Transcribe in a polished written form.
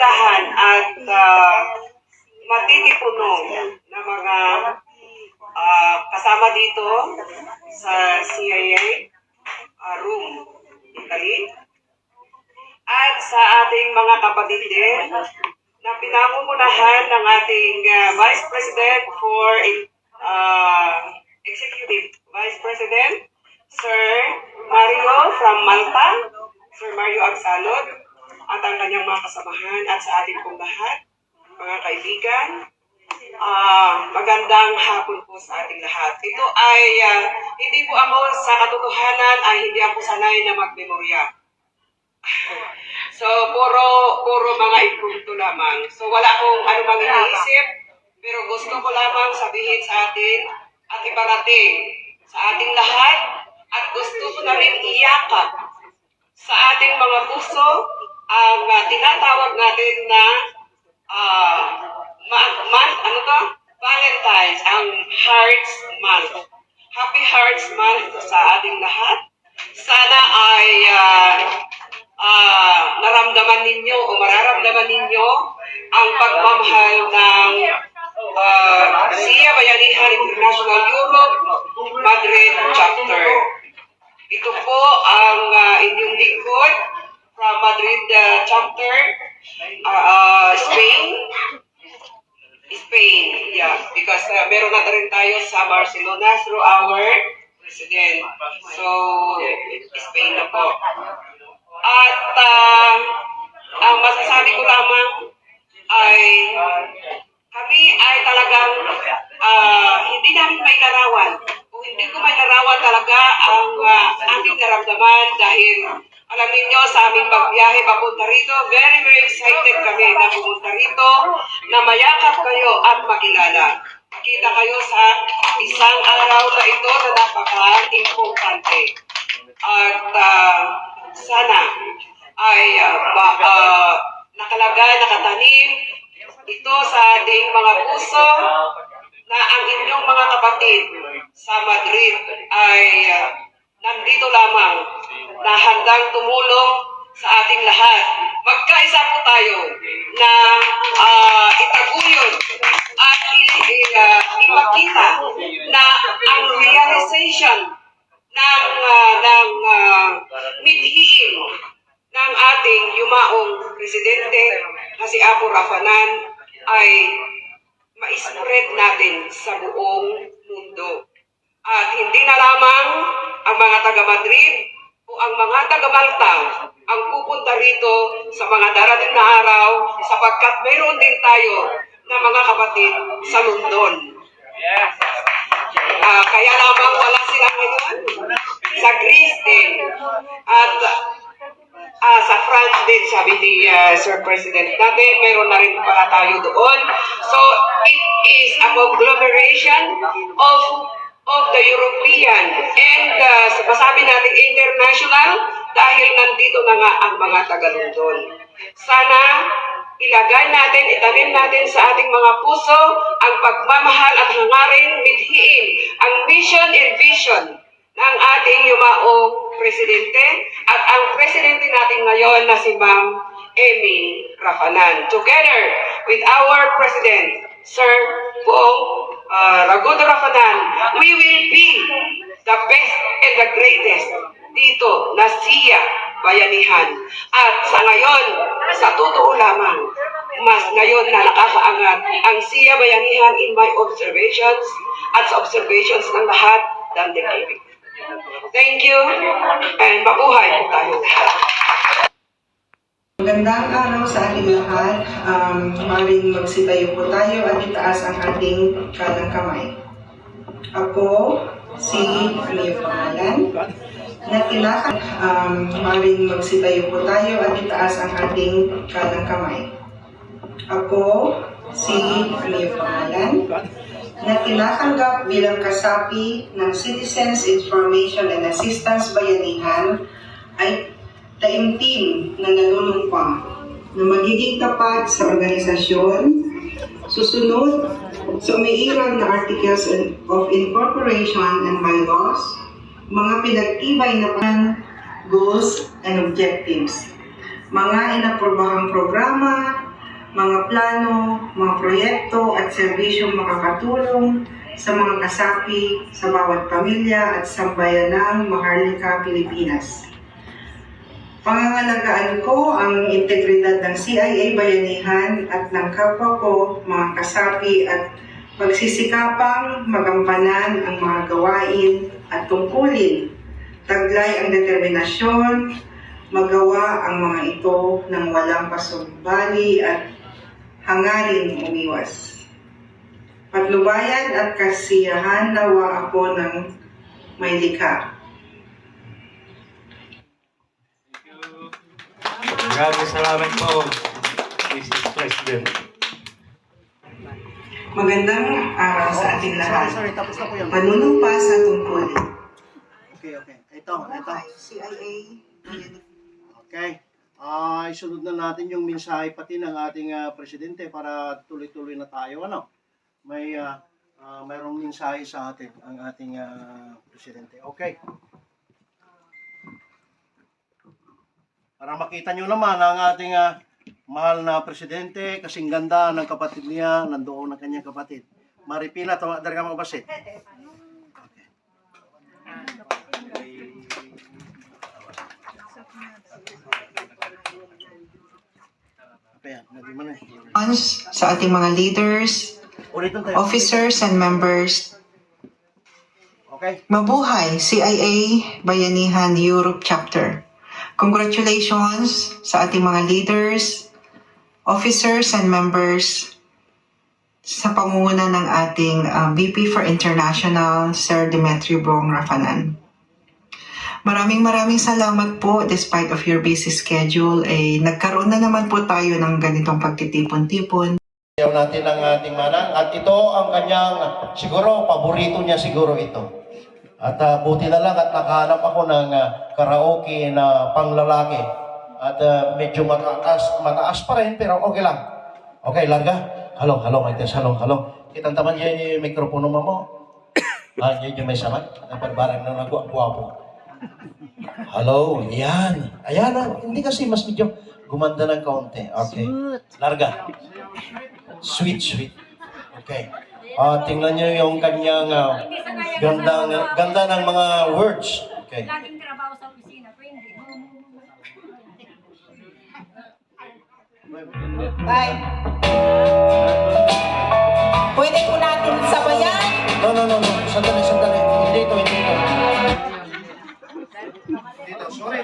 magandahan at matitipuno na mga kasama dito sa CIA room, Italy, at sa ating mga kapatid din na pinangungunahan ng ating Vice President for Executive Vice President, Sir Mario from Malta, Sir Mario Agsalod, at ang kanyang mga kasamahan, at sa ating pong lahat, mga kaibigan. Magandang hapon po sa ating lahat. Ito ay, hindi po ako sa katotohanan ay hindi ako sanay na magmemorya. So, puro mga impromptu lamang. So, wala akong anumang iniisip, pero gusto ko lamang sabihin sa atin at iparating sa ating lahat, at gusto ko na rin iyakap sa ating mga puso ang tinatawag natin na Valentine's, ang Hearts Month. Happy Hearts Month sa ating lahat. Sana ay naramdaman ninyo o mararamdaman ninyo ang pagmamahal ng SIA Bayanihan International Europe Madrid Chapter. Ito po ang inyong lingkod from Madrid Chapter, Spain, yeah, because meron na rin tayo sa Barcelona through our president. So, Spain na po. At ang masasabi ko lamang ay kami ay talagang hindi namin may larawan. Kung hindi ko may larawan talaga ang aking naramdaman dahil alam niyo sa aming pagbiyahe papunta rito, very excited kami na pumunta rito, na mayakap kayo at makilala. Kita kayo sa isang araw na ito na napaka-importante. At sana ay nakatanim ito sa ating mga puso na ang inyong mga kapatid sa Madrid ay nandito lamang na handang tumulong sa ating lahat. Magkaisa po tayo na itaguyod at ipakita na ang realization ng mithiin ng ating yumaong presidente na si Apo Rafanan ay ma-spread natin sa buong mundo. At hindi na lamang ang mga taga-Madrid o ang mga taga-Malta ang pupunta rito sa mga darating na araw, sapagkat mayroon din tayo na mga kapatid sa London. Kaya lamang wala sila ngayon sa Greece din. At sa France din, sabi ni Sir President natin, mayroon na rin pala tayo doon. So, it is a conglomeration of the European and masabi natin international dahil nandito na nga ang mga taga-London. Sana ilagay natin, itanim natin sa ating mga puso ang pagmamahal at hangarin, mithiin ang mission and vision ng ating yumaong presidente at ang presidente natin ngayon na si Ma'am Amy Rafanan. Together with our president, Sir Pong Ragudo Rafanan, we will be the best and the greatest dito na SIA Bayanihan. At sa ngayon, sa totoo lamang, mas ngayon na nakakaangat ang SIA Bayanihan in my observations at sa observations ng lahat than the giving. Thank you, and mabuhay po tayo lahat. Magandang araw sa ating lahat. Maring magsitayo po tayo at itaas ang ating kanang kamay. Ako, si Mario Pangalan, na kinakal. Maring magsitayo po tayo at itaas ang ating kanang kamay. Ako, si Mario Pangalan, na kinatanggap bilang kasapi ng Citizens Information and Assistance Bayanihan ay taimtim na nanunumpa na magiging tapat sa organisasyon, susunod sa umiiral na Articles of Incorporation and Bylaws, mga pinagtibay na goals and objectives, mga inaprobahang programa mga plano, mga proyekto at serbisyong makakatulong sa mga kasapi sa bawat pamilya at sambayanang Maharlika, Pilipinas. Pangangalagaan ko ang integridad ng CIA Bayanihan at ng kapwa ko, mga kasapi at pagsisikapang magampanan ang mga gawain at tungkulin. Taglay ang determinasyon, magawa ang mga ito ng walang pasumbali at hangarin umiwas. Patnubayan at kasiyahan nawa ako ng may likha. Maraming salamat po, Mrs. President. Magandang araw sa ating lahat. Sorry, tapos na po yun. Panunumpa sa tungkulin. Okay. Ito. CIA. Okay. Isunod na natin yung mensahe pati ng ating presidente para tuloy-tuloy na tayo. Mayroong mensahe sa atin ang ating presidente. Okay. Para makita nyo naman ang ating mahal na presidente, kasing ganda ng kapatid niya, nandoon ang kanyang kapatid. Maripina, tawa dari ka mabasit. Sa ating mga leaders, officers and members, Okay. mabuhay CIA Bayanihan Europe Chapter. Congratulations sa ating mga leaders, officers and members sa pangunguna ng ating VP for International, Sir Demetrio Bong Rafanan. Maraming salamat po despite of your busy schedule. Nagkaroon na naman po tayo ng ganitong pagtitipon-tipon. Ayaw natin ang ating manang at ito ang kanyang siguro paborito niya siguro ito. At buti na lang at nakahanap ako ng karaoke na panglalaki at medyo mataas pa rin pero okay lang. Okay, larga. Hello, Maites. Hello. Kitang taman yung mikropono mo. Yun may saman. Naparbarang na nagwapo. Hello, yan. Ayan, hindi kasi mas medyo gumanda ng kaunti. Okay. Larga. Sweet. Okay. Tingnan niyo yung kanyang ganda ng mga words. Okay. Laging trabaho sa opisina, pero hindi. Bye. Pwede po natin sabayan. No. Sandali. Hindi ito. Sorry.